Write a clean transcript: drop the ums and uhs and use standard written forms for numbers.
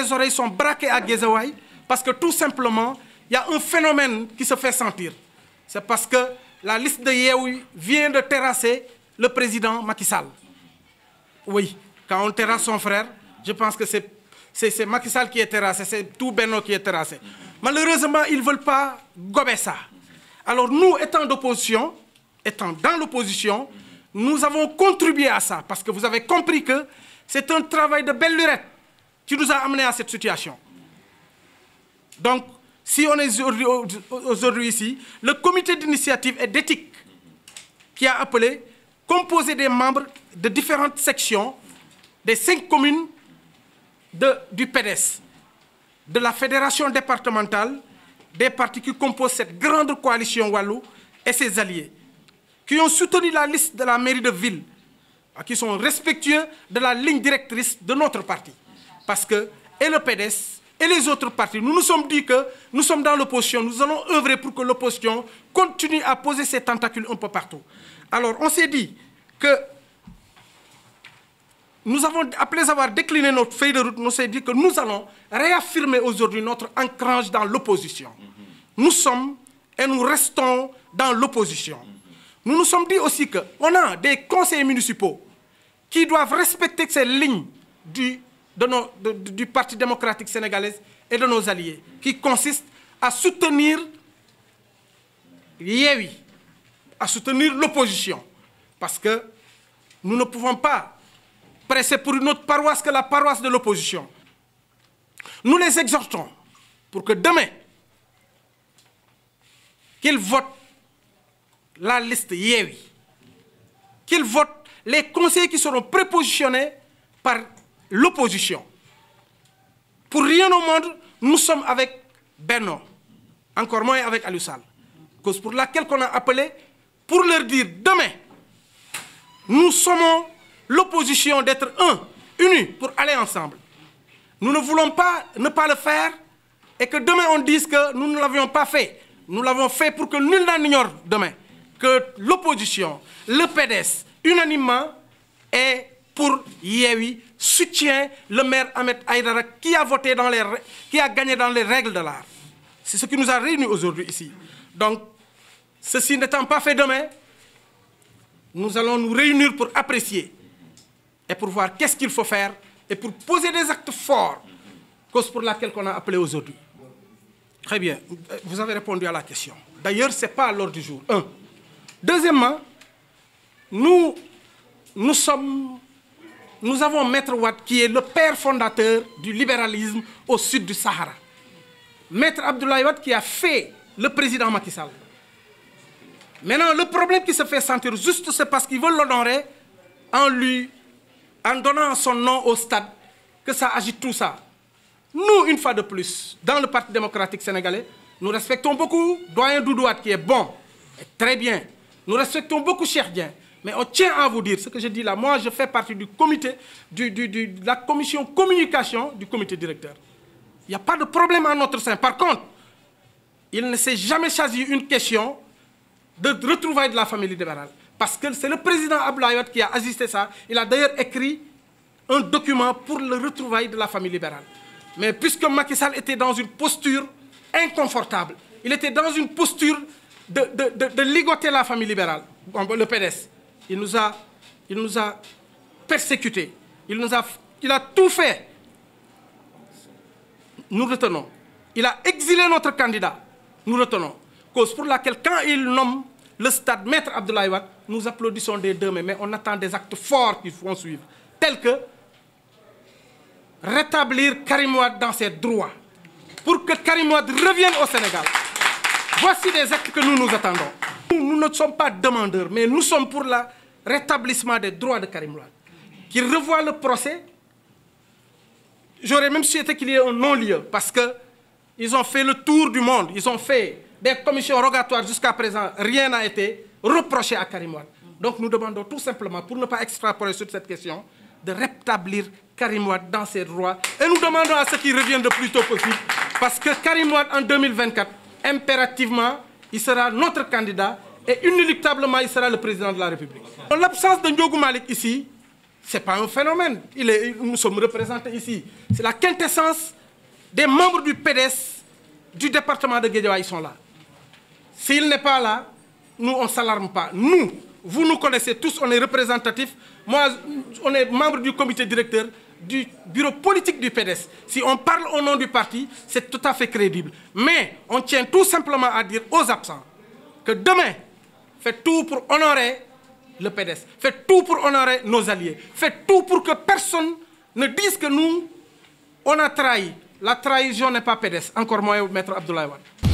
les oreilles sont braquées à Guédiawaye parce que tout simplement, il y a un phénomène qui se fait sentir. C'est parce que la liste de Yewwi vient de terrasser le président Macky Sall. Oui, quand on terrasse son frère, je pense que c'est Macky Sall qui est terrassé, c'est tout Benno qui est terrassé. Malheureusement, ils ne veulent pas gober ça. Alors nous, étant d'opposition, étant dans l'opposition, nous avons contribué à ça, parce que vous avez compris que c'est un travail de belle lurette qui nous a amenés à cette situation. Donc, si on est aujourd'hui ici, le comité d'initiative et d'éthique qui a appelé, composé des membres de différentes sections, des 5 communes du PDS, de la fédération départementale, des partis qui composent cette grande coalition Wallou et ses alliés, qui ont soutenu la liste de la mairie de ville, qui sont respectueux de la ligne directrice de notre parti. Parce que, et le PDS, et les autres partis, nous nous sommes dit que nous sommes dans l'opposition, nous allons œuvrer pour que l'opposition continue à poser ses tentacules un peu partout. Alors, on s'est dit que nous avons, après avoir décliné notre feuille de route, nous s'est dit que nous allons réaffirmer aujourd'hui notre ancrage dans l'opposition. Nous sommes et nous restons dans l'opposition. Nous nous sommes dit aussi qu'on a des conseillers municipaux qui doivent respecter ces lignes du Parti démocratique sénégalais et de nos alliés, qui consistent à soutenir Yewwi, à soutenir l'opposition. Parce que nous ne pouvons pas presser pour une autre paroisse que la paroisse de l'opposition. Nous les exhortons pour que demain, qu'ils votent la liste Yewwi, qu'ils votent les conseillers qui seront prépositionnés par l'opposition. Pour rien au monde, nous sommes avec Benno, encore moins avec Aliou Sall, cause pour laquelle on a appelé pour leur dire demain, nous sommes l'opposition d'être unis pour aller ensemble. Nous ne voulons pas ne pas le faire et que demain on dise que nous ne l'avions pas fait. Nous l'avons fait pour que nul n'en ignore demain que l'opposition, le PDS, unanimement, est pour Yewwi, soutient le maire Ahmed Aïdara qui a voté qui a gagné dans les règles de l'art. C'est ce qui nous a réunis aujourd'hui ici. Donc, ceci n'étant pas fait demain, nous allons nous réunir pour apprécier et pour voir qu'est-ce qu'il faut faire et pour poser des actes forts, cause pour laquelle on a appelé aujourd'hui. Très bien, vous avez répondu à la question. D'ailleurs, ce n'est pas à l'ordre du jour. Un. Deuxièmement, nous avons Maître Wade qui est le père fondateur du libéralisme au sud du Sahara. Maître Abdoulaye Wade qui a fait le président Macky Sall. Maintenant, le problème qui se fait sentir juste, c'est parce qu'ils veulent l'honorer en donnant son nom au stade, que ça agite tout ça. Nous, une fois de plus, dans le Parti démocratique sénégalais, nous respectons beaucoup Doyen Doudou Wade qui est bon, et très bien. Nous respectons beaucoup Cheikh Dieng. Mais on tient à vous dire ce que je dis là. Moi, je fais partie du comité, de la commission communication du comité directeur. Il n'y a pas de problème en notre sein. Par contre, il ne s'est jamais choisi une question de retrouvailles de la famille libérale. Parce que c'est le président Abdoulaye Wade qui a assisté ça. Il a d'ailleurs écrit un document pour le retrouvailles de la famille libérale. Mais puisque Macky Sall était dans une posture inconfortable, il était dans une posture de ligoter la famille libérale, le PDS. Il nous a persécutés. Il a tout fait. Nous retenons. Il a exilé notre candidat. Nous retenons. Cause pour laquelle, quand il nomme le stade Maître Abdoulaye Wade, nous applaudissons des deux mains, mais on attend des actes forts qui vont suivre, tels que rétablir Karim Wade dans ses droits, pour que Karim Wade revienne au Sénégal. Voici des actes que nous nous attendons. Nous ne sommes pas demandeurs, mais nous sommes pour le rétablissement des droits de Karim Wade. Qu'il revoie le procès. J'aurais même souhaité qu'il y ait un non-lieu, parce qu'ils ont fait le tour du monde. Ils ont fait des commissions rogatoires jusqu'à présent. Rien n'a été reproché à Karim Wade. Donc nous demandons tout simplement, pour ne pas extrapoler sur cette question, de rétablir Karim Wade dans ses droits. Et nous demandons à ceux qui reviennent le plus tôt possible, parce que Karim Wade, en 2024, impérativement, il sera notre candidat et inéluctablement, il sera le président de la République. L'absence de Ndiogou Malick ici, Ce n'est pas un phénomène. Nous sommes représentés ici. C'est la quintessence des membres du PDS du département de Guédiawaye, ils sont là. S'il n'est pas là, nous, on ne s'alarme pas. Nous, vous nous connaissez tous, on est représentatifs. Moi, on est membre du comité directeur du bureau politique du PDS. Si on parle au nom du parti, c'est tout à fait crédible. Mais on tient tout simplement à dire aux absents que demain, faites tout pour honorer le PDS. Faites tout pour honorer nos alliés. Faites tout pour que personne ne dise que nous, on a trahi. La trahison n'est pas PDS. Encore moins, Maître Abdoulaye Wade.